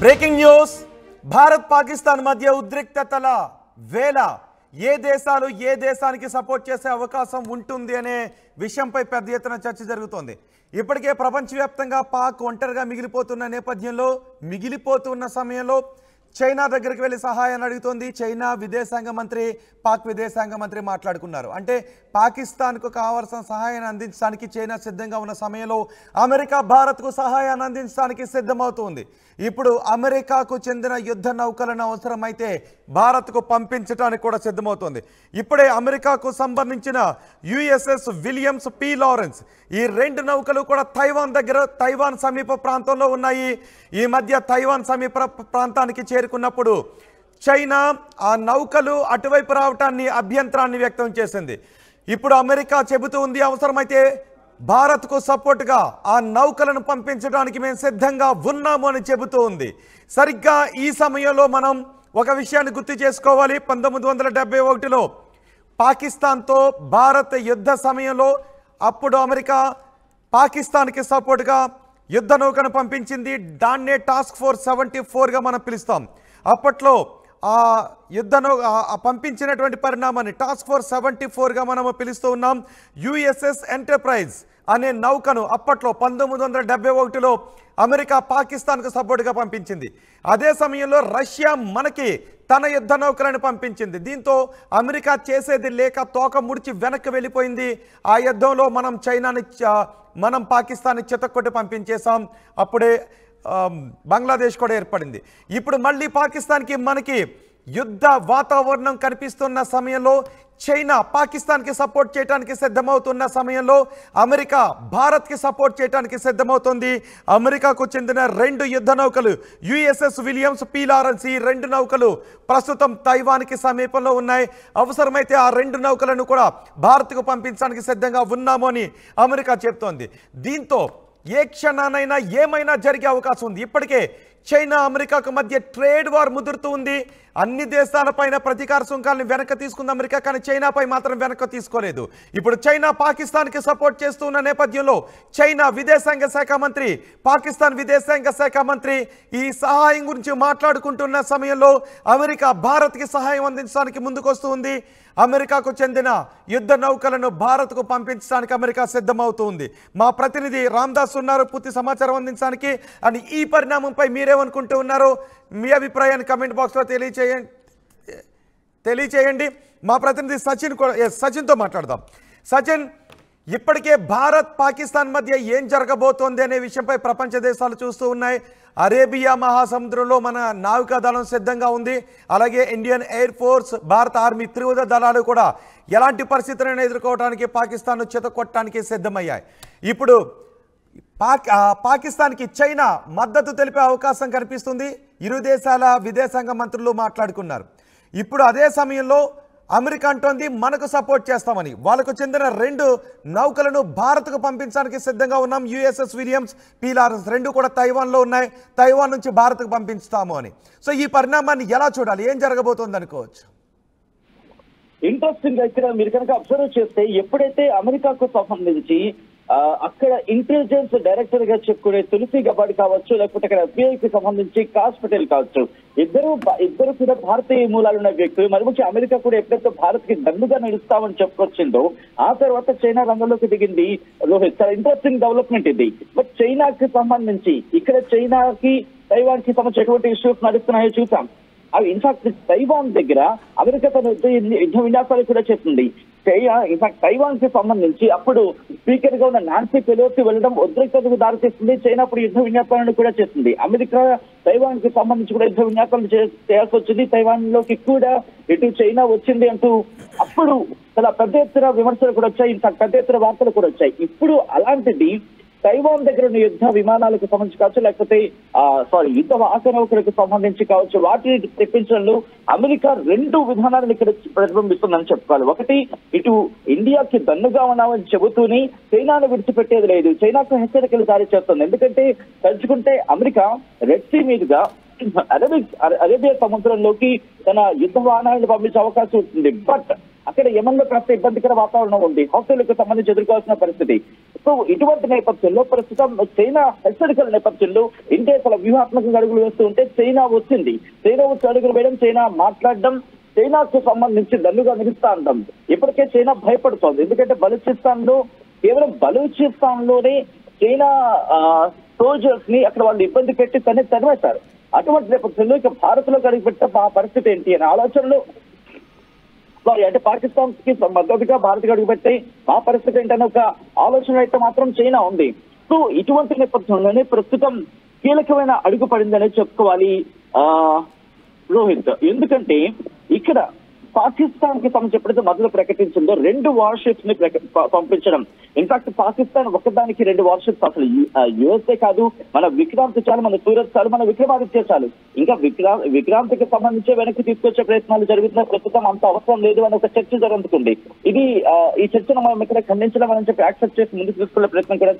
Breaking news Bharat Pakistan మధ్య ఉద్రిక్తతల వేళ ఏ దేశాలు ఏ దేశానికి సపోర్ట్ చేసే అవకాశం ఉంటుంది అనే విషయంపై పెద్ద ఎత్తున చర్చ జరుగుతోంది. ఇప్పటికే ప్రపంచవ్యాప్తంగా పాక్ ఒంటరిగా మిగిలిపోతున్న సమయంలో చైనా దగ్గరికి వెళ్ళి సహాయాన్ని అడుగుతోంది. చైనా విదేశాంగ మంత్రి పాక్ విదేశాంగ మంత్రి మాట్లాడుకున్నారు. అంటే పాకిస్తాన్కు కావాల్సిన సహాయాన్ని అందించడానికి చైనా సిద్ధంగా ఉన్న సమయంలో అమెరికా భారత్కు సహాయాన్ని అందించడానికి సిద్ధమవుతుంది. ఇప్పుడు అమెరికాకు చెందిన యుద్ధ నౌకలను అవసరమైతే భారత్కు పంపించడానికి కూడా సిద్ధమవుతోంది. ఇప్పుడే అమెరికాకు సంబంధించిన యుఎస్ఎస్ విలియమ్స్ పి లారెన్స్ ఈ రెండు నౌకలు కూడా తైవాన్ సమీప ప్రాంతంలో ఉన్నాయి. ఈ మధ్య తైవాన్ సమీప ప్రాంతానికి చేరుకున్నప్పుడు చైనా ఆ నౌకలు అటువైపు రావటాన్ని అభ్యంతరాన్ని వ్యక్తం చేసింది. ఇప్పుడు అమెరికా చెబుతూ ఉంది అవసరమైతే భారత్కు సపోర్ట్గా ఆ నౌకలను పంపించడానికి మేము సిద్ధంగా ఉన్నాము అని చెబుతూ ఉంది. సరిగ్గా ఈ సమయంలో మనం ఒక విషయాన్ని గుర్తు చేసుకోవాలి. 1971లో పాకిస్తాన్తో భారత్ యుద్ధ సమయంలో అప్పుడు అమెరికా పాకిస్తాన్కి సపోర్ట్గా యుద్ధ నౌకను పంపించింది. దాన్నే టాస్క్ ఫోర్స్ 74గా మనం పిలుస్తాం. అప్పట్లో ఆ యుద్ధ పంపించినటువంటి పరిణామాన్ని టాస్క్ ఫోర్స్ 74గా మనము పిలుస్తూ ఉన్నాం. యుఎస్ఎస్ ఎంటర్ప్రైజ్ అనే నౌకను అప్పట్లో 1971లో అమెరికా పాకిస్తాన్కు సపోర్ట్గా పంపించింది. అదే సమయంలో రష్యా మనకి తన యుద్ధ నౌకలను పంపించింది. దీంతో అమెరికా చేసేది లేక తోక ముడిచి వెనక్కి వెళ్ళిపోయింది. ఆ యుద్ధంలో మనం పాకిస్తాన్ని చితక్కొట్టి పంపించేశాం. అప్పుడే బంగ్లాదేశ్ కూడా ఏర్పడింది. ఇప్పుడు మళ్ళీ పాకిస్తాన్కి మనకి యుద్ధ వాతావరణం కనిపిస్తున్న సమయంలో చైనా పాకిస్తాన్కి సపోర్ట్ చేయడానికి సిద్ధమవుతున్న సమయంలో అమెరికా భారత్కి సపోర్ట్ చేయడానికి సిద్ధమవుతుంది. అమెరికాకు చెందిన రెండు యుద్ధ నౌకలు యుఎస్ఎస్ విలియమ్స్ పి లారెన్స్ ఈ రెండు నౌకలు ప్రస్తుతం తైవాన్కి సమీపంలో ఉన్నాయి. అవసరమైతే ఆ రెండు నౌకలను కూడా భారత్కు పంపించడానికి సిద్ధంగా ఉన్నాము అని అమెరికా చెప్తోంది. దీంతో ఏ క్షణానైనా ఏమైనా జరిగే అవకాశం ఉంది. ఇప్పటికే చైనా అమెరికాకు మధ్య ట్రేడ్ వార్ ముదురుతూ ఉంది. అన్ని దేశాలపైన ప్రతీకార సుంకాలను వెనక్కి తీసుకుంది అమెరికా, కానీ చైనాపై మాత్రం వెనక్కి తీసుకోలేదు. ఇప్పుడు చైనా పాకిస్తాన్కి సపోర్ట్ చేస్తున్న నేపథ్యంలో చైనా విదేశాంగ శాఖ మంత్రి పాకిస్తాన్ విదేశాంగ శాఖ మంత్రి ఈ సహాయం గురించి మాట్లాడుకుంటున్న సమయంలో అమెరికా భారత్కి సహాయం అందించడానికి ముందుకొస్తుంది. అమెరికాకు చెందిన యుద్ధ నౌకలను భారత్కు పంపించడానికి అమెరికా సిద్ధమవుతుంది. మా ప్రతినిధి రామ్దాస్ ఉన్నారు పూర్తి సమాచారం అందించడానికి. అని ఈ పరిణామంపై మీరేమనుకుంటూ ఉన్నారో మీ అభిప్రాయాన్ని కమెంట్ బాక్స్లో తెలియచేయండి. మా ప్రతినిధి సచిన్తో మాట్లాడదాం. సచిన్, ఇప్పటికే భారత్ పాకిస్తాన్ మధ్య ఏం జరగబోతోంది అనే విషయంపై ప్రపంచ దేశాలు చూస్తూ ఉన్నాయి. అరేబియా మహాసముద్రంలో మన నావికాదళం సిద్ధంగా ఉంది. అలాగే ఇండియన్ ఎయిర్ ఫోర్స్, భారత ఆర్మీ త్రివిధ దళాలు కూడా ఎలాంటి పరిస్థితులను ఎదుర్కోవడానికి పాకిస్తాన్ను చితకొట్టడానికి సిద్ధమయ్యాయి. ఇప్పుడు పాకిస్తాన్కి చైనా మద్దతు తెలిపే అవకాశం కనిపిస్తుంది. ఇరు దేశాల విదేశాంగ మంత్రులు మాట్లాడుకున్నారు. ఇప్పుడు అదే సమయంలో అమెరికా అంటోంది మనకు సపోర్ట్ చేస్తామని. వాళ్ళకు చెందిన రెండు నౌకలను భారత్కు పంపించడానికి సిద్ధంగా ఉన్నాం. యుఎస్ఎస్ విలియమ్స్ పి లారెన్స్ రెండు కూడా తైవాన్లో ఉన్నాయి. తైవాన్ నుంచి భారత్కు పంపిస్తాము అని. సో ఈ పరిణామాన్ని ఎలా చూడాలి, ఏం జరగబోతోంది అనుకోవచ్చు? ఇంట్రెస్టింగ్ గా ఇక్కడ మీరు కనుక అబ్జర్వ్ చేస్తే ఎప్పుడైతే అమెరికాకు సంబంధించి అక్కడ ఇంటెలిజెన్స్ డైరెక్టర్ గా చెప్పుకునే తులసి గబాడ్ కావచ్చు, లేకపోతే అక్కడ ఎఫ్బిఐకి సంబంధించి కాస్ పటేల్ కావచ్చు, ఇద్దరు కూడా భారతీయ మూలాలున్న వ్యక్తులు. మరి ముఖ్య అమెరికా కూడా ఎప్పుడైతే భారత్ కి దన్నుగా నిలుస్తామని చెప్పుకొచ్చిందో ఆ తర్వాత చైనా రంగంలోకి దిగింది. రోహిత్, చాలా ఇంట్రెస్టింగ్ డెవలప్మెంట్ ఇది. బట్ చైనాకి సంబంధించి ఇక్కడ చైనాకి తైవాన్ కి సంబంధించి ఎటువంటి ఇష్యూస్ నడుస్తున్నాయో చూసాం. అవి ఇన్ఫాక్ట్ తైవాన్ దగ్గర అమెరికా తన యుద్ధ విన్యాసాలు కూడా చేస్తుంది. ఇన్ఫాక్ట్ తైవాన్ కి సంబంధించి అప్పుడు స్పీకర్ గా ఉన్న నాన్సీ పెలోసి వెళ్ళడం ఉద్రిక్తతకు దారితీస్తుంది. చైనా అప్పుడు యుద్ధ విన్యాసాలను కూడా చేస్తుంది. అమెరికా తైవాన్ కి సంబంధించి కూడా యుద్ధ విన్యాసాలు చేయాల్సి వచ్చింది. తైవాన్ లోకి కూడా ఇటు చైనా వచ్చింది అంటూ అప్పుడు చాలా పెద్ద ఎత్తున విమర్శలు కూడా వచ్చాయి. ఇన్ఫాక్ట్ పెద్ద ఎత్తున వార్తలు కూడా వచ్చాయి. ఇప్పుడు అలాంటిది తైవాన్ దగ్గర ఉన్న యుద్ధ విమానాలకు సంబంధించి కావచ్చు, లేకపోతే యుద్ధ వాహక నౌకలకు సంబంధించి కావచ్చు, వాటిని తెప్పించడంలో అమెరికా రెండు విధానాలను ఇక్కడ ప్రతిబింబిస్తుందని చెప్పుకోవాలి. ఒకటి, ఇటు ఇండియాకి దన్నుగా ఉన్నామని చెబుతూనే చైనాను విడిచిపెట్టేది లేదు, చైనాకు హెచ్చరికలు జారీ చేస్తుంది. ఎందుకంటే తలుచుకుంటే అమెరికా రెడ్ సీ మీదుగా అరేబియా సముద్రంలోకి తన యుద్ధ వాహనాలను పంపించే అవకాశం ఉంటుంది. బట్ అక్కడ యమన్లో కాస్త ఇబ్బందికర వాతావరణం ఉంది. హౌతీలకు సంబంధించి ఎదుర్కోవాల్సిన పరిస్థితి. సో ఇటువంటి నేపథ్యంలో ప్రస్తుతం చైనా హెచ్చరికల నేపథ్యంలో ఇండియా చాలా వ్యూహాత్మకంగా అడుగులు వేస్తూ ఉంటే చైనా వచ్చింది. చైనా వచ్చి అడుగులు వేయడం, చైనా మాట్లాడడం, చైనాకు సంబంధించి దన్నుగా నిలుస్తా అంటాం. ఇప్పటికే చైనా భయపడుతోంది. ఎందుకంటే కేవలం బలూచిస్తాన్లోనే చైనా సోల్జర్స్ ని అక్కడ వాళ్ళు ఇబ్బంది పెట్టి తరిమేశారు. అటువంటి నేపథ్యంలో ఇక భారత్ లో అడుగుపెట్టే పరిస్థితి ఏంటి అనే ఆలోచనలు, అంటే పాకిస్తాన్ కి మద్దతుగా భారత్ కి అడుగుపెట్టే ఆ పరిస్థితి ఏంటనే ఒక ఆలోచన అయితే మాత్రం చైనా ఉంది. సో ఇటువంటి నేపథ్యంలోనే ప్రస్తుతం కీలకమైన అడుగు పడిందనే చెప్పుకోవాలి రోహిత్. ఎందుకంటే ఇక్కడ పాకిస్తాన్ కి సంబంధించి ఎప్పుడైతే మొదలు ప్రకటించిందో 2 వార్షిప్స్ ని పంపించడం. ఇన్ఫాక్ట్ పాకిస్తాన్ ఒకదానికి 2 వార్షిప్స్, అసలు యుఎస్ఏ కాదు, మన విక్రాంత్ చాలు, మన సూరత్ చాలు, మన విక్రమాదిత్య చాలు, ఇంకా విక్రాంత్కి సంబంధించి వెనక్కి తీసుకొచ్చే ప్రయత్నాలు జరుగుతున్న ప్రస్తుతం అంత అవసరం లేదు అని ఒక చర్చ జరుగుతుంది. ఇది ఈ చర్చను మనం ఇక్కడ ఖండించడం అని చెప్పి యాక్సెప్ట్ చేసి ముందుకు తీసుకునే ప్రయత్నం కూడా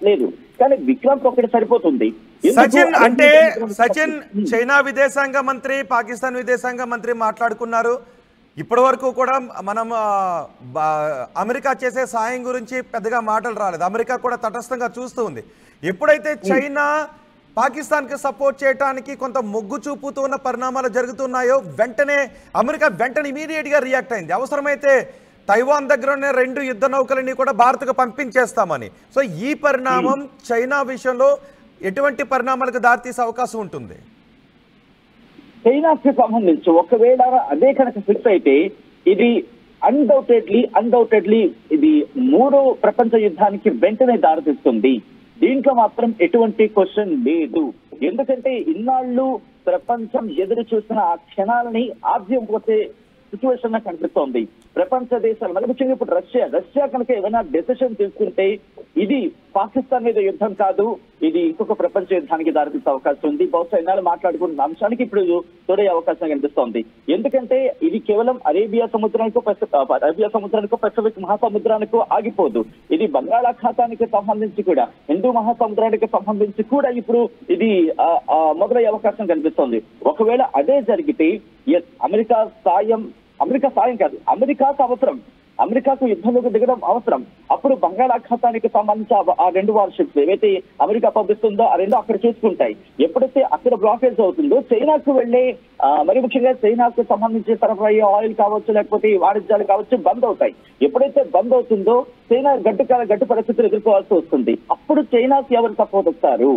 లేదు. కానీ విక్రాంత్ ఒకటి సరిపోతుంది. సచిన్, చైనా విదేశాంగ మంత్రి, పాకిస్తాన్ విదేశాంగ మంత్రి మాట్లాడుకున్నారు. ఇప్పటి వరకు కూడా మనం అమెరికా చేసే సాయం గురించి పెద్దగా మాటలు రాలేదు. అమెరికా కూడా తటస్థంగా చూస్తూ ఉంది. ఎప్పుడైతే చైనా పాకిస్తాన్కి సపోర్ట్ చేయడానికి కొంత మొగ్గు చూపుతూ ఉన్న పరిణామాలు జరుగుతున్నాయో అమెరికా ఇమీడియట్గా రియాక్ట్ అయింది. అవసరమైతే తైవాన్ దగ్గర ఉన్న 2 యుద్ధ నౌకలని కూడా భారత్కు పంపించేస్తామని. సో ఈ పరిణామం చైనా విషయంలో ఎటువంటి పరిణామాలకు దారితీసే అవకాశం ఉంటుంది? చైనాకి సంబంధించి ఒకవేళ అదే కనుక ఫిక్స్ అయితే ఇది అన్డౌటెడ్లీ ఇది 3వ ప్రపంచ యుద్ధానికి వెంటనే దారితీస్తుంది. దీంట్లో మాత్రం ఎటువంటి క్వశ్చన్ లేదు. ఎందుకంటే ఇన్నాళ్ళు ప్రపంచం ఎదురు చూసిన ఆ క్షణాలని ఆద్యం పోతే సిచ్యువేషన్ కనిపిస్తోంది. ప్రపంచ దేశాలు మరి ముఖ్యంగా ఇప్పుడు రష్యా కనుక ఏదైనా డెసిషన్ తీసుకుంటే ఇది పాకిస్తాన్ మీద యుద్ధం కాదు, ఇది ఇంకొక ప్రపంచ యుద్ధానికి దారితీసే అవకాశం ఉంది. బహుశా ఇన్నాళ్ళు మాట్లాడుకున్న అంశానికి ఇప్పుడు తోడే అవకాశం కనిపిస్తోంది. ఎందుకంటే ఇది కేవలం అరేబియా సముద్రానికో పసిఫిక్ మహాసముద్రానికో ఆగిపోదు. ఇది బంగాళాఖాతానికి సంబంధించి కూడా, హిందూ మహాసముద్రానికి సంబంధించి కూడా ఇప్పుడు ఇది మొదలయ్యే అవకాశం కనిపిస్తోంది. ఒకవేళ అదే జరిగితే అమెరికా సాయం కాదు, అమెరికాకు అవసరం, అమెరికాకు యుద్ధంలోకి దిగడం అవసరం. అప్పుడు బంగాళాఖాతానికి సంబంధించి ఆ 2 వార్షిప్స్ ఏవైతే అమెరికా పంపిస్తుందో ఆ 2 అక్కడ చూసుకుంటాయి. ఎప్పుడైతే అక్కడ బ్లాకేజ్ అవుతుందో చైనాకు వెళ్లే మరి ముఖ్యంగా చైనాకు సంబంధించి సరఫరా ఆయిల్ కావచ్చు, లేకపోతే వాణిజ్యాలు కావచ్చు బంద్ అవుతాయి. ఎప్పుడైతే బంద్ అవుతుందో చైనా గడ్డు పరిస్థితులు ఎదుర్కోవాల్సి వస్తుంది. అప్పుడు చైనాకి ఎవరు సపోర్ట్ వస్తారు?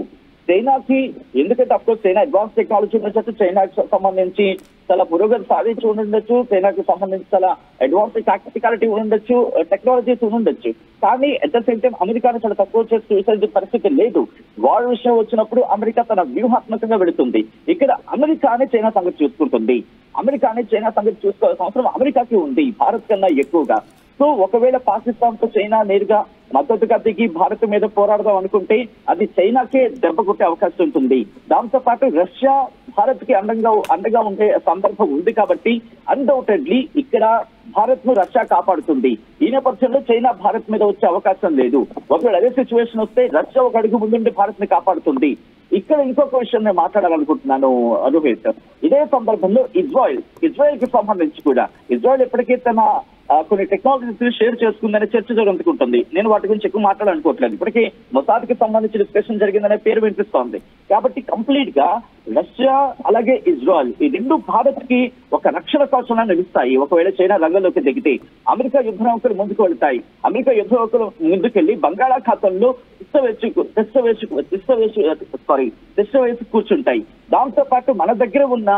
చైనాకి, ఎందుకంటే అఫ్కోర్స్ చైనా అడ్వాన్స్ టెక్నాలజీ ఉండొచ్చు, చైనాకి సంబంధించి చాలా పురోగతి సాధించి ఉండొచ్చు, చైనాకి సంబంధించి చాలా అడ్వాన్స్ టాక్టికాలిటీ ఉండొచ్చు, టెక్నాలజీస్ ఉండొచ్చు. కానీ అట్ ద సేమ్ టైం అమెరికాను చాలా తక్కువ చేసి చూసే పరిస్థితి లేదు. వార్ విషయం వచ్చినప్పుడు అమెరికా తన వ్యూహాత్మకంగా వెళుతుంది. ఇక్కడ అమెరికానే చైనా సంగతి చూసుకుంటుంది. అమెరికానే చైనా సంగతి చూసుకోవాల్సిన అవసరం అమెరికాకి ఉంది, భారత్ కన్నా ఎక్కువగా. సో ఒకవేళ పాకిస్తాన్ తో చైనా నేరుగా మద్దతుగా దిగి భారత్ మీద పోరాడదాం అనుకుంటే అది చైనాకే దెబ్బ కొట్టే అవకాశం ఉంటుంది. దాంతో పాటు రష్యా భారత్ కి అండగా ఉండే సందర్భం ఉంది. కాబట్టి అన్డౌటెడ్లీ ఇక్కడ భారత్ ను రష్యా కాపాడుతుంది. ఈ నేపథ్యంలో చైనా భారత్ మీద వచ్చే అవకాశం లేదు. ఒకవేళ అదే సిచ్యువేషన్ వస్తే రష్యా ఒక అడుగు ముందుండి భారత్ ని కాపాడుతుంది. ఇక్కడ ఇంకొక విషయం నేను మాట్లాడాలనుకుంటున్నాను రోహిత్. ఇదే సందర్భంలో ఇజ్రాయెల్ కి సంబంధించి కూడా ఇజ్రాయెల్ ఎప్పటికీ తన కొన్ని టెక్నాలజీస్ షేర్ చేసుకుందనే చర్చ జరుగుతుంటుంది. నేను వాటి గురించి ఎక్కువ మాట్లాడాలనుకోవట్లేదు. ఇప్పటికీ మొసాద్కి సంబంధించి డిస్కషన్ జరిగిందనే పేరు వినిపిస్తోంది. కాబట్టి కంప్లీట్ గా రష్యా అలాగే ఇజ్రాయెల్ ఈ 2 భారత్ కి ఒక రక్షణ కవచంగా నిలుస్తాయి. ఒకవేళ చైనా రంగంలోకి దిగితే అమెరికా యుద్ధ నౌకలు ముందుకు వెళ్తాయి. అమెరికా యుద్ధ నౌకలు ముందుకెళ్లి బంగాళాఖాతంలో తిష్ట వేసి కూర్చుంటాయి. దాంతో పాటు మన దగ్గర ఉన్న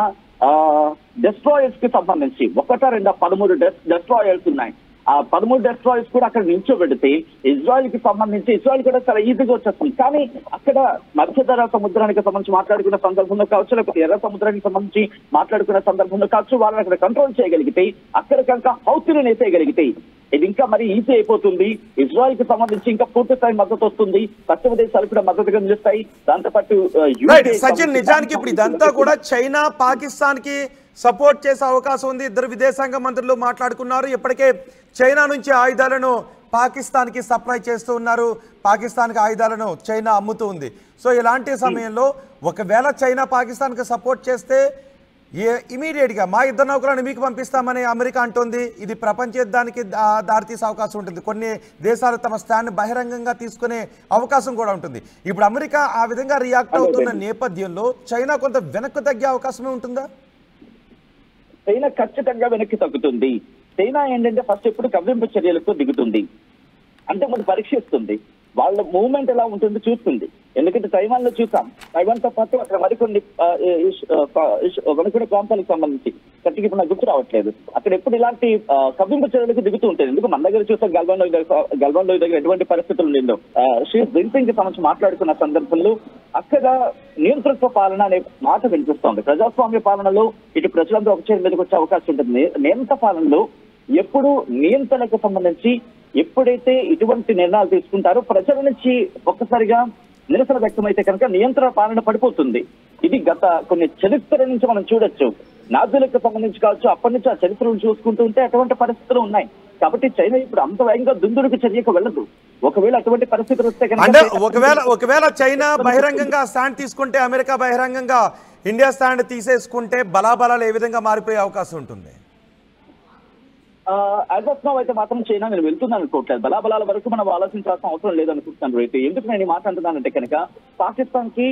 డెస్ట్రాయర్స్ కి సంబంధించి 13 డెస్ట్రాయర్స్ ఉన్నాయి. ఆ 13 డెస్ట్రాయర్స్ కూడా అక్కడ నిల్చోబెడితే ఇజ్రాయెల్ కి సంబంధించి ఇజ్రాయెల్ కూడా చాలా ఈజీగా వచ్చేస్తుంది. కానీ అక్కడ మధ్యధరా సముద్రానికి సంబంధించి మాట్లాడుకున్న సందర్భంలో కావచ్చు, లేకపోతే ఎర్ర సముద్రానికి సంబంధించి మాట్లాడుకున్న సందర్భంలో కావచ్చు, వాళ్ళని అక్కడ కంట్రోల్ చేయగలిగితే, అక్కడ కనుక హౌతీని నేసేయగలిగితే ఇది ఇంకా మరి ఈజీ అయిపోతుంది. ఇజ్రాయెల్ కి సంబంధించి ఇంకా పూర్తి స్థాయి మద్దతు వస్తుంది. పశ్చిమ దేశాలు కూడా మద్దతుగా నిలుస్తాయి. దాంతోపాటు సచిన్, నిజానికి ఇప్పుడు ఇదంతా కూడా చైనా పాకిస్తాన్ కి సపోర్ట్ చేసే అవకాశం ఉంది. ఇద్దరు విదేశాంగ మంత్రులు మాట్లాడుకున్నారు. ఇప్పటికే చైనా నుంచి ఆయుధాలను పాకిస్తాన్కి సప్లై చేస్తూ ఉన్నారు. పాకిస్తాన్కి ఆయుధాలను చైనా అమ్ముతూ ఉంది. సో ఇలాంటి సమయంలో ఒకవేళ చైనా పాకిస్తాన్కి సపోర్ట్ చేస్తే ఇమీడియట్గా మా యుద్ధ నౌకలను మీకు పంపిస్తామని అమెరికా అంటోంది. ఇది ప్రపంచ యుద్ధానికి దారితీసే అవకాశం ఉంటుంది. కొన్ని దేశాలు తమ స్టాండ్ బహిరంగంగా తీసుకునే అవకాశం కూడా ఉంటుంది. ఇప్పుడు అమెరికా ఆ విధంగా రియాక్ట్ అవుతున్న నేపథ్యంలో చైనా కొంత వెనక్కు తగ్గే అవకాశమే ఉంటుందా? చైనా ఖచ్చితంగా వెనక్కి తగ్గుతుంది. చైనా ఏంటంటే ఫస్ట్ ఎప్పుడు కవ్వింపు చర్యలకు దిగుతుంది, అంటే మనం పరీక్షిస్తుంది, వాళ్ళ మూవ్మెంట్ ఎలా ఉంటుందో చూస్తుంది. ఎందుకంటే తైవాన్ లో చూసాం, తైవాన్ తో పాటు అక్కడ మరికొన్ని ప్రాంతాలకు సంబంధించి కట్టికి ఇప్పుడు నాకు గుర్తు రావట్లేదు, అక్కడ ఎప్పుడు ఇలాంటి కవ్వింపు చర్యలకు దిగుతూ ఉంటుంది. ఎందుకు మన దగ్గర చూస్తే గల్వాన్ లోయ దగ్గర ఎటువంటి పరిస్థితులు లేదో షీ జిన్పింగ్ కి సంబంధించి మాట్లాడుకున్న సందర్భంలో అక్కడ నియంతృత్వ పాలన అనే మాట వినిపిస్తోంది. ప్రజాస్వామ్య పాలనలో ఇటు ప్రజలందరూ ఒక చేతి మీదకి వచ్చే అవకాశం ఉంటుంది. నియంత్రణ పాలనలో ఎప్పుడు నియంత్రణకు సంబంధించి ఎప్పుడైతే ఇటువంటి నిర్ణయాలు తీసుకుంటారో ప్రజల నుంచి ఒక్కసారిగా నిరసన వ్యక్తమైతే కనుక నియంత్రణ పాలన పడిపోతుంది. ఇది గత కొన్ని చరిత్ర నుంచి మనం చూడొచ్చు. నాజీలకు సంబంధించి కావచ్చు, అప్పటి నుంచి ఆ చరిత్రను చూసుకుంటూ ఉంటే అటువంటి పరిస్థితులు ఉన్నాయి. కాబట్టి చైనా ఇప్పుడు అంత వేగంగా దుందుడుకు చర్యకు వెళ్ళదు. ఒకవేళ అటువంటి పరిస్థితులు వస్తే కనుక ఒకవేళ చైనా బహిరంగంగా స్టాండ్ తీసుకుంటే, అమెరికా బహిరంగంగా ఇండియా స్టాండ్ తీసేసుకుంటే బలాబలాలు ఏ విధంగా మారిపోయే అవకాశం ఉంటుంది? యాజ్ ఆఫ్ నౌ అయితే మాత్రం చైనా నేను వెళ్తున్నాను అనుకోవట్లేదు. బలాబలాల వరకు మనం ఆలోచించాల్సిన అవసరం లేదనుకుంటున్నాను. రైతు ఎందుకు నేను ఈ మాట అంటున్నానంటే కనుక పాకిస్తాన్ కి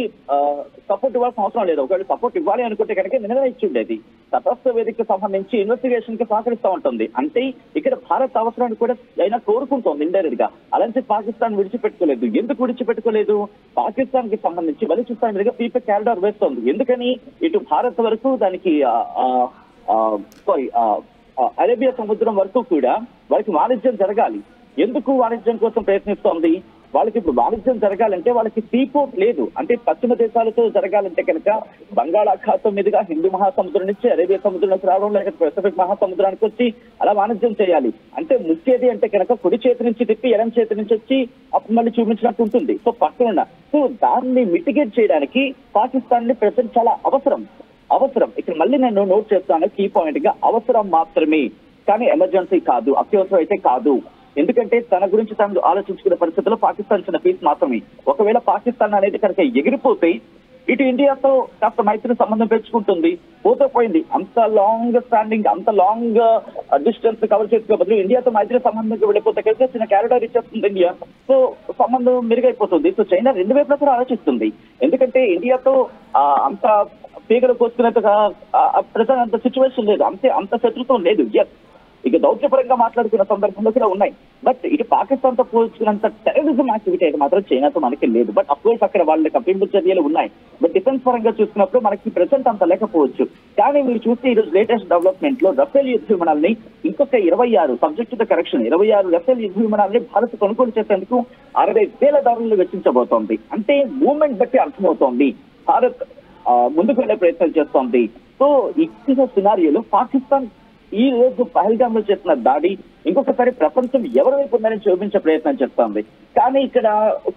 సపోర్ట్ ఇవ్వాల్సిన అవసరం లేదు. ఒకవేళ సపోర్ట్ ఇవ్వాలి అనుకుంటే కనుక నిన్న ఇచ్చిండేది. తటస్థ వేదికకు సంబంధించి ఇన్వెస్టిగేషన్ కి సహకరిస్తూ ఉంటుంది. అంటే ఇక్కడ భారత్ అవసరాన్ని కూడా చైనా కోరుకుంటోంది ఇండైరెక్ట్ గా. అలాంటి పాకిస్తాన్ విడిచిపెట్టుకోలేదు. ఎందుకు విడిచిపెట్టుకోలేదు? పాకిస్తాన్ కి సంబంధించి బలూచిస్తాన్ మీదుగా పీపీ కారిడార్ వేస్తోంది. ఎందుకని ఇటు భారత్ వరకు దానికి అరేబియా సముద్రం వరకు కూడా వాళ్ళకి వాణిజ్యం జరగాలి. ఎందుకు వాణిజ్యం కోసం ప్రయత్నిస్తోంది? వాళ్ళకి ఇప్పుడు వాణిజ్యం జరగాలంటే వాళ్ళకి సీపోర్ట్ లేదు. అంటే పశ్చిమ దేశాలతో జరగాలంటే కనుక బంగాళాఖాతం మీదుగా హిందూ మహాసముద్రం నుంచి అరేబియా సముద్రంలోకి రావడం, లేకపోతే పసిఫిక్ మహాసముద్రానికి వచ్చి అలా వాణిజ్యం చేయాలి. అంటే ముఖ్యది అంటే కనుక కుడి చేతి నుంచి తిప్పి ఎడం చేతి నుంచి వచ్చి అప్పుడు మళ్ళీ చూపించినట్టు ఉంటుంది. సో పక్కన దాన్ని మిటిగేట్ చేయడానికి పాకిస్తాన్ ని ప్రెసెంట్ చాలా అవసరం. ఇక్కడ మళ్ళీ నేను నోట్ చేస్తాను కీ పాయింట్ గా, అవసరం మాత్రమే కానీ ఎమర్జెన్సీ కాదు, అత్యవసరం అయితే కాదు. ఎందుకంటే తన గురించి తను ఆలోచించుకునే పరిస్థితుల్లో పాకిస్తాన్ చిన్న పీస్ మాత్రమే. ఒకవేళ పాకిస్తాన్ అనేది కనుక ఎగిరిపోతే ఇటు ఇండియాతో కాస్త మైత్రి సంబంధం పెంచుకుంటుంది. పోయింది అంత లాంగ్ స్టాండింగ్, అంత లాంగ్ డిస్టెన్స్ కవర్ చేసుకో బదులు ఇండియాతో మైత్రి సంబంధంగా వెళ్ళిపోతే కనుక చిన్న కారిడార్ ఇచ్చేస్తుంది ఇండియా. సో సంబంధం మెరుగైపోతుంది. సో చైనా రెండు వైపులా కూడా ఆలోచిస్తుంది. ఎందుకంటే ఇండియాతో అంత పీగలు కోసుకునేంతగా ప్రజెంట్ అంత సిచ్యువేషన్ లేదు, అంత శత్రుత్వం లేదు. ఇక దౌత్యపరంగా మాట్లాడుకున్న సందర్భంలో కూడా ఉన్నాయి. బట్ ఇటు పాకిస్తాన్ తో పోల్చుకున్నంత టెర్రరిజం యాక్టివిటీ అయితే మాత్రం చైనాతో మనకి లేదు. బట్ అఫ్ కోర్స్ అక్కడ వాళ్ళ కప్పింపు చర్యలు ఉన్నాయి. బట్ డిఫెన్స్ పరంగా చూసుకున్నప్పుడు మనకి ప్రెసెంట్ అంత లేకపోవచ్చు. కానీ మీరు చూస్తే ఈ రోజు లేటెస్ట్ డెవలప్మెంట్ లో రఫేల్ యుద్ధ విమానాలని ఇంకొక 26 సబ్జెక్ట్ టు కరెక్షన్ 26 రఫేల్ యుద్ధ విమానాలని భారత్ కొనుగోలు చేసేందుకు $60,000 వెచ్చించబోతోంది. అంటే మూవ్మెంట్ బట్టి అర్థమవుతోంది భారత్ ముందుకు వెళ్లే ప్రయత్నం చేస్తోంది. సో ఇచ్చిన సినారియోలో పాకిస్తాన్ ఈ రోజు పహల్గామ్ లో చేసిన దాడి ఇంకొకసారి ప్రపంచం ఎవరి వైపు ఉందని చూపించే ప్రయత్నం చేస్తోంది. కానీ ఇక్కడ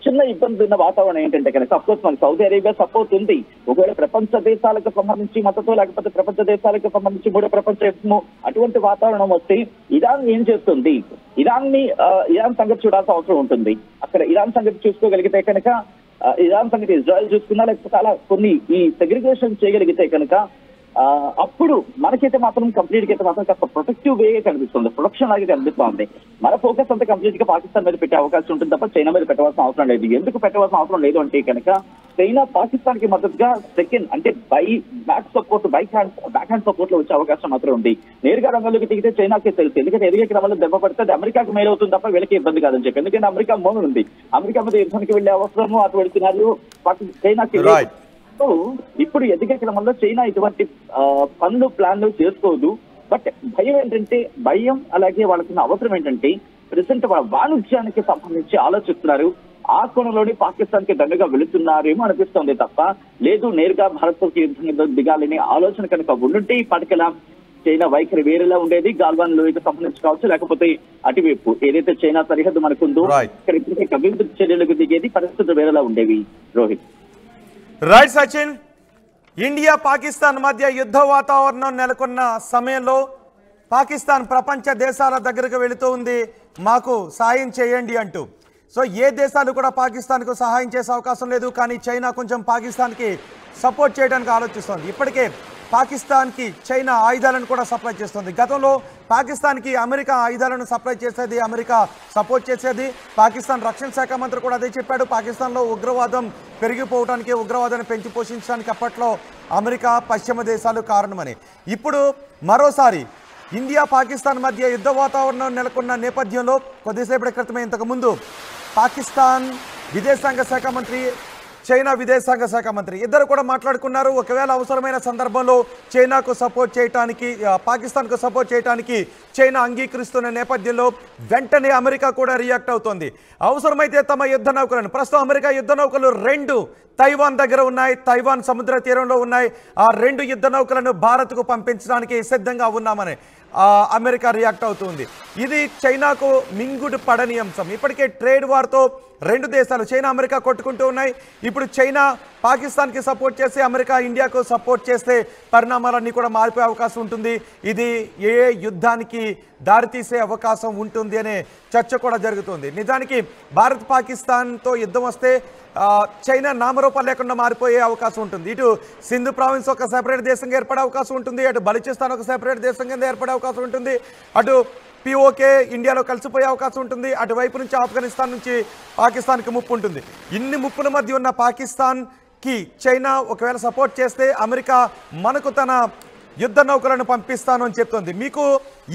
చిన్న ఇబ్బంది ఉన్న వాతావరణం ఏంటంటే కనుక అఫ్కోర్స్ మనకి సౌదీ అరేబియా సపోర్ట్ ఉంది. ఒకవేళ ప్రపంచ దేశాలకు సంబంధించి మద్దతు, లేకపోతే ప్రపంచ దేశాలకు సంబంధించి మూడో ప్రపంచ యుద్ధము అటువంటి వాతావరణం వస్తే ఇరాన్ ఏం చేస్తుంది? ఇరాన్ సంగతి చూడాల్సిన అవసరం ఉంటుంది. అక్కడ ఇరాన్ సంగతి చూసుకోగలిగితే కనుక, ఇరాన్ సంగతి ఇజ్రాయెల్ చూసుకున్నా, లేకపోతే అలా కొన్ని ఈ సెగ్రిగేషన్ చేయగలిగితే కనుక అప్పుడు మనకైతే మాత్రం కంప్లీట్ గా అయితే మాత్రం కాస్త ప్రొటెక్టివ్ వే కనిపిస్తుంది, ప్రొటెక్షన్ లాగే కనిపిస్తుంది. మన ఫోకస్ అంతా కంప్లీట్ గా పాకిస్తాన్ మీద పెట్టే అవకాశం ఉంటుంది తప్ప చైనా మీద పెట్టవలసిన అవసరం లేదు. ఎందుకు పెట్టవలసిన అవసరం లేదు అంటే కనుక చైనా పాకిస్తాన్ కి మద్దతుగా సెకండ్ అంటే బ్యాక్ హ్యాండ్ సపోర్ట్ లో వచ్చే అవకాశం మాత్రం ఉంది. నేరుగా రంగంలోకి దిగితే చైనాకే తెలుసు. ఎందుకంటే ఎదిగే క్రమంలో దెబ్బ పడితే అది అమెరికాకు మేలు అవుతుంది తప్ప వీళ్ళకి ఇబ్బంది కాదని చెప్పి. ఎందుకంటే అమెరికా మోన్ ఉంది, అమెరికా మీద యుద్ధానికి వెళ్లే అవసరము అటువంటి సినారియో చైనాకి లేదు. సో ఇప్పుడు ఎదిగే క్రమంలో చైనా ఇటువంటి పనులు ప్లాన్లు చేసుకోదు. బట్ భయం అలాగే వాళ్ళకున్న అవసరం ఏంటంటే ప్రెసెంట్ వాళ్ళ వాణిజ్యానికి సంబంధించి ఆలోచిస్తున్నారు. ఆ కోణంలోని పాకిస్తాన్ కి దండగా వెళుతున్నారేమో అనిపిస్తోంది తప్ప లేదు నేరుగా భారత్ యుద్ధం దిగాలని ఆలోచన కనుక ఉండుంటే ఈ పటికల చైనా వైఖరి వేరేలా ఉండేది. గాల్వాన్ లోయకు సంబంధించి కావచ్చు, లేకపోతే అటువైపు ఏదైతే చైనా సరిహద్దు మనకుందో ఇక్కడ ఇప్పటికే కవింపు చర్యలకు దిగేది, పరిస్థితులు వేరేలా ఉండేవి. రోహిత్. రైట్ సచిన్, ఇండియా పాకిస్తాన్ మధ్య యుద్ధ వాతావరణం నెలకొన్న సమయంలో పాకిస్తాన్ ప్రపంచ దేశాల దగ్గరకు వెళుతూ ఉంది, మాకు సాయం చేయండి అంటూ. సో ఏ దేశాలు కూడా పాకిస్తాన్కు సహాయం చేసే అవకాశం లేదు. కానీ చైనా కొంచెం పాకిస్తాన్కి సపోర్ట్ చేయడానికి ఆలోచిస్తోంది. ఇప్పటికే పాకిస్తాన్కి చైనా ఆయుధాలను కూడా సప్లై చేస్తుంది. గతంలో పాకిస్తాన్కి అమెరికా ఆయుధాలను సప్లై చేసేది, అమెరికా సపోర్ట్ చేసేది. పాకిస్తాన్ రక్షణ శాఖ మంత్రి కూడా అదే చెప్పాడు. పాకిస్తాన్లో ఉగ్రవాదం పెరిగిపోవడానికి, ఉగ్రవాదాన్ని పెంచి పోషించడానికి అప్పట్లో అమెరికా, పశ్చిమ దేశాలు కారణమని. ఇప్పుడు మరోసారి ఇండియా పాకిస్తాన్ మధ్య యుద్ధ వాతావరణం నెలకొన్న నేపథ్యంలో కొద్దిసేపటి క్రితమే ఇంతకుముందు పాకిస్తాన్ విదేశాంగ శాఖ మంత్రి, చైనా విదేశాంగ శాఖ మంత్రి ఇద్దరు కూడా మాట్లాడుకున్నారు. ఒకవేళ అవసరమైన సందర్భంలో చైనాకు సపోర్ట్ చేయడానికి, పాకిస్తాన్కు సపోర్ట్ చేయడానికి చైనా అంగీకరిస్తున్న నేపథ్యంలో వెంటనే అమెరికా కూడా రియాక్ట్ అవుతోంది. అవసరమైతే తమ యుద్ధ నౌకలను, ప్రస్తుతం అమెరికా యుద్ధ నౌకలు 2 తైవాన్ దగ్గర ఉన్నాయి, తైవాన్ సముద్ర తీరంలో ఉన్నాయి. ఆ 2 యుద్ధ నౌకలను భారత్కు పంపించడానికి సిద్ధంగా ఉన్నామని అమెరికా రియాక్ట్ అవుతుంది. ఇది చైనాకు మింగుడు పడని అంశం. ఇప్పటికే ట్రేడ్ వార్తో 2 దేశాలు చైనా, అమెరికా కొట్టుకుంటూ ఉన్నాయి. ఇప్పుడు చైనా పాకిస్తాన్కి సపోర్ట్ చేసి అమెరికా ఇండియాకు సపోర్ట్ చేస్తే పరిణామాలన్నీ కూడా మారిపోయే అవకాశం ఉంటుంది. ఇది ఏ యుద్ధానికి దారితీసే అవకాశం ఉంటుంది అనే చర్చ కూడా జరుగుతుంది. నిజానికి భారత్ పాకిస్తాన్తో యుద్ధం వస్తే చైనా నామరూపాలు లేకుండా మారిపోయే అవకాశం ఉంటుంది. ఇటు సింధు ప్రావిన్స్ ఒక సెపరేట్ దేశంగా ఏర్పడే అవకాశం ఉంటుంది, అటు బలూచిస్తాన్ ఒక సెపరేట్ దేశంగా ఏర్పడే అవకాశం ఉంటుంది, అటు పిఓకే ఇండియాలో కలిసిపోయే అవకాశం ఉంటుంది, అటువైపు నుంచి ఆఫ్ఘనిస్తాన్ నుంచి పాకిస్తాన్కి ముప్పు ఉంటుంది. ఇన్ని ముప్పుల మధ్య ఉన్న పాకిస్తాన్కి చైనా ఒకవేళ సపోర్ట్ చేస్తే అమెరికా మనకు తన యుద్ధ నౌకలను పంపిస్తాను అని చెప్తుంది. మీకు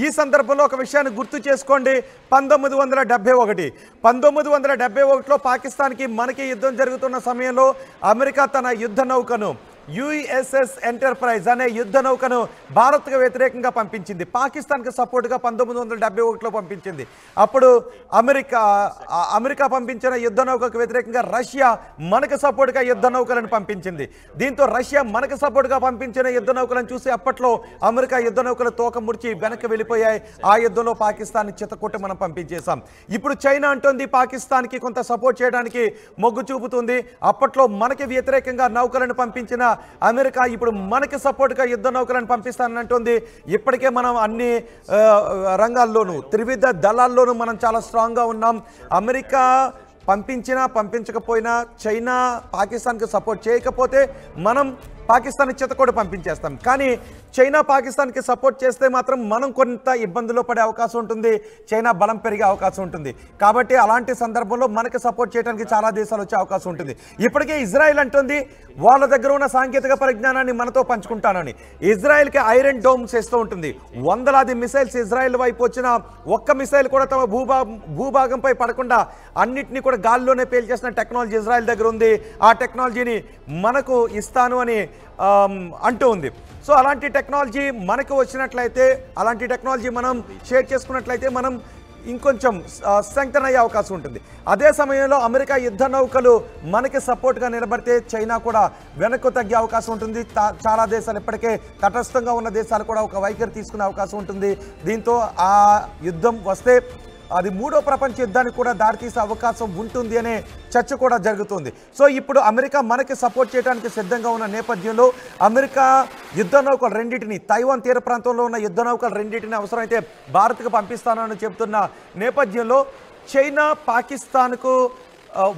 ఈ సందర్భంలో ఒక విషయాన్ని గుర్తు చేసుకోండి. 1971లో పాకిస్తాన్కి మనకి యుద్ధం జరుగుతున్న సమయంలో అమెరికా తన యుద్ధ నౌకను యుఎస్ఎస్ ఎంటర్ప్రైజ్ అనే యుద్ధ నౌకను భారత్కు వ్యతిరేకంగా పంపించింది. పాకిస్తాన్కి సపోర్ట్గా 1971లో పంపించింది. అప్పుడు అమెరికా పంపించిన యుద్ధ నౌకకు వ్యతిరేకంగా రష్యా మనకు సపోర్ట్గా యుద్ధ నౌకలను పంపించింది. దీంతో రష్యా మనకు సపోర్ట్గా పంపించిన యుద్ధ నౌకలను చూసి అప్పట్లో అమెరికా యుద్ధ నౌకలు తోక ముడిచి వెనక్కి వెళ్ళిపోయాయి. ఆ యుద్ధంలో పాకిస్తాన్ని చితకొట్టి మనం పంపించేశాం. ఇప్పుడు చైనా అంటోంది పాకిస్తాన్కి కొంత సపోర్ట్ చేయడానికి మొగ్గు చూపుతుంది. అప్పట్లో మనకి వ్యతిరేకంగా నౌకలను పంపించిన అమెరికా ఇప్పుడు మనకి సపోర్ట్గా యుద్ధ నౌకలను పంపిస్తానంటుంది. ఇప్పటికే మనం అన్ని రంగాల్లోనూ, త్రివిధ దళాల్లోనూ మనం చాలా స్ట్రాంగ్గా ఉన్నాం. అమెరికా పంపించినా పంపించకపోయినా, చైనా పాకిస్తాన్కి సపోర్ట్ చేయకపోతే మనం పాకిస్తాన్ చితకోడి పంపించేస్తాం. కానీ చైనా పాకిస్తాన్కి సపోర్ట్ చేస్తే మాత్రం మనం కొంత ఇబ్బందుల్లో పడే అవకాశం ఉంటుంది, చైనా బలం పెరిగే అవకాశం ఉంటుంది. కాబట్టి అలాంటి సందర్భంలో మనకి సపోర్ట్ చేయడానికి చాలా దేశాలు వచ్చే అవకాశం ఉంటుంది. ఇప్పటికే ఇజ్రాయెల్ అంటుంది వాళ్ళ దగ్గర ఉన్న సాంకేతిక పరిజ్ఞానాన్ని మనతో పంచుకుంటానని. ఇజ్రాయెల్కి ఐరన్ డోమ్స్ వేస్తూ ఉంటుంది. వందలాది మిసైల్స్ ఇజ్రాయెల్ వైపు వచ్చిన ఒక్క మిసైల్ కూడా తమ భూభాగంపై పడకుండా అన్నిటినీ కూడా గాల్లోనే పేల్చేసిన టెక్నాలజీ ఇజ్రాయెల్ దగ్గర ఉంది. ఆ టెక్నాలజీని మనకు ఇస్తాను అని అంటూ ఉంది. సో అలాంటి టెక్నాలజీ మనకు వచ్చినట్లయితే, అలాంటి టెక్నాలజీ మనం షేర్ చేసుకున్నట్లయితే మనం ఇంకొంచెం స్ట్రెంగ్తన్ అయ్యే అవకాశం ఉంటుంది. అదే సమయంలో అమెరికా యుద్ధ నౌకలు మనకి సపోర్ట్గా నిలబడితే చైనా కూడా వెనక్కు తగ్గే అవకాశం ఉంటుంది. చాలా దేశాలు, ఇప్పటికే తటస్థంగా ఉన్న దేశాలు కూడా ఒక వైఖరి తీసుకునే అవకాశం ఉంటుంది. దీంతో ఆ యుద్ధం వస్తే అది 3వ ప్రపంచ యుద్ధానికి కూడా దారితీసే అవకాశం ఉంటుంది అనే చర్చ కూడా జరుగుతుంది. సో ఇప్పుడు అమెరికా మనకి సపోర్ట్ చేయడానికి సిద్ధంగా ఉన్న నేపథ్యంలో అమెరికా యుద్ధ నౌకలు 2టిని, తైవాన్ తీర ప్రాంతంలో ఉన్న యుద్ధ నౌకలు 2టిని అవసరమైతే భారత్కు పంపిస్తానని చెప్తున్న నేపథ్యంలో చైనా పాకిస్తాన్కు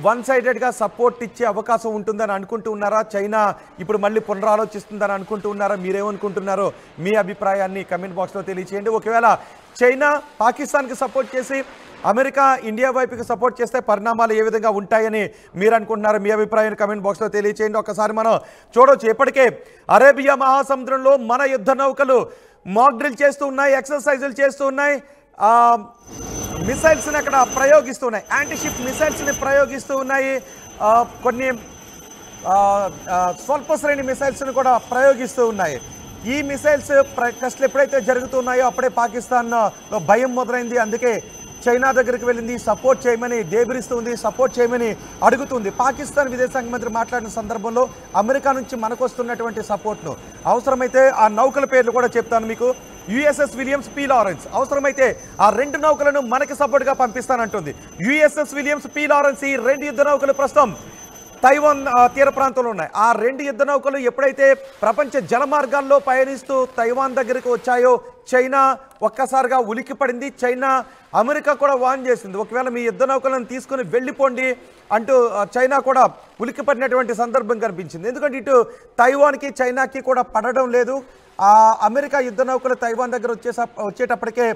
వన్ సైడెడ్గా సపోర్ట్ ఇచ్చే అవకాశం ఉంటుందని అనుకుంటూ ఉన్నారా? చైనా ఇప్పుడు మళ్ళీ పునరాలోచిస్తుందని అనుకుంటూ ఉన్నారా? మీరేమనుకుంటున్నారో మీ అభిప్రాయాన్ని కమెంట్ బాక్స్లో తెలియచేయండి. ఒకవేళ చైనా పాకిస్తాన్కి సపోర్ట్ చేసి అమెరికా ఇండియా వైపుకి సపోర్ట్ చేస్తే పరిణామాలు ఏ విధంగా ఉంటాయని మీరు అనుకుంటున్నారు? మీ అభిప్రాయాన్ని కమెంట్ బాక్స్లో తెలియచేయండి. ఒకసారి మనం చూడవచ్చు, ఇప్పటికే అరేబియా మహాసముద్రంలో మన యుద్ధ నౌకలు మాక్ డ్రిల్ చేస్తూ ఉన్నాయి, ఎక్సర్సైజులు చేస్తూ ఉన్నాయి, మిసైల్స్ని అక్కడ ప్రయోగిస్తున్నాయి, యాంటీషిప్ మిసైల్స్ని ప్రయోగిస్తూ ఉన్నాయి, కొన్ని స్వల్ప శ్రేణి మిసైల్స్ని కూడా ప్రయోగిస్తూ ఉన్నాయి. ఈ మిసైల్స్ టెస్ట్లు ఎప్పుడైతే జరుగుతున్నాయో అప్పుడే పాకిస్తాన్లో భయం మొదలైంది. అందుకే చైనా దగ్గరికి వెళ్ళింది, సపోర్ట్ చేయమని దేబిరిస్తుంది, సపోర్ట్ చేయమని అడుగుతుంది. పాకిస్తాన్ విదేశాంగ మంత్రి మాట్లాడిన సందర్భంలో అమెరికా నుంచి మనకు వస్తున్నటువంటి సపోర్ట్ను, అవసరమైతే ఆ నౌకల పేర్లు కూడా చెప్తాను మీకు. యుఎస్ఎస్ విలియమ్స్, పి లారెన్స్, అవసరమైతే ఆ 2 నౌకలను మనకి సపోర్ట్గా పంపిస్తానంటుంది. యుఎస్ఎస్ విలియమ్స్, పి లారెన్స్, ఈ 2 యుద్ధ నౌకలు ప్రస్తుతం తైవాన్ తీర ప్రాంతంలో ఉన్నాయి. ఆ 2 యుద్ధ నౌకలు ఎప్పుడైతే ప్రపంచ జల మార్గాల్లో పయనిస్తూ తైవాన్ దగ్గరికి వచ్చాయో చైనా ఒక్కసారిగా ఉలిక్కి పడింది. చైనా అమెరికా కూడా వార్న్ చేసింది, ఒకవేళ మీ యుద్ధ నౌకలను తీసుకుని వెళ్ళిపోండి అంటూ చైనా కూడా ఉలిక్కి పడినటువంటి సందర్భం కనిపించింది. ఎందుకంటే ఇటు తైవాన్కి చైనాకి కూడా పడడం లేదు. ఆ అమెరికా యుద్ధ నౌకలు తైవాన్ దగ్గర వచ్చేటప్పటికే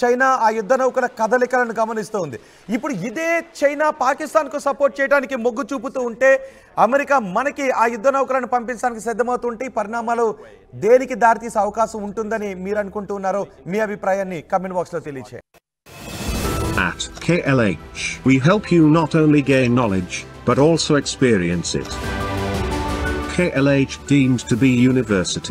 చైనా ఆ యుద్ధ నౌకల కదలికలను గమనిస్తూ ఉంది. ఇప్పుడు ఇదే చైనా పాకిస్తాన్కు సపోర్ట్ చేయడానికి మొగ్గు చూపుతూ ఉంటే అమెరికా మనకి ఆ యుద్ధ నౌకలను పంపించడానికి సిద్ధమవుతుంటే ఈ పరిణామాలు దేనికి దారితీసే అవకాశం ఉంటుందని మీరు అనుకుంటున్నారో మీ అభిప్రాయాన్ని కామెంట్ బాక్స్లో తెలియజేయండి. At KLH, we help you not only gain knowledge, but also experience it. KLH deemed to be university.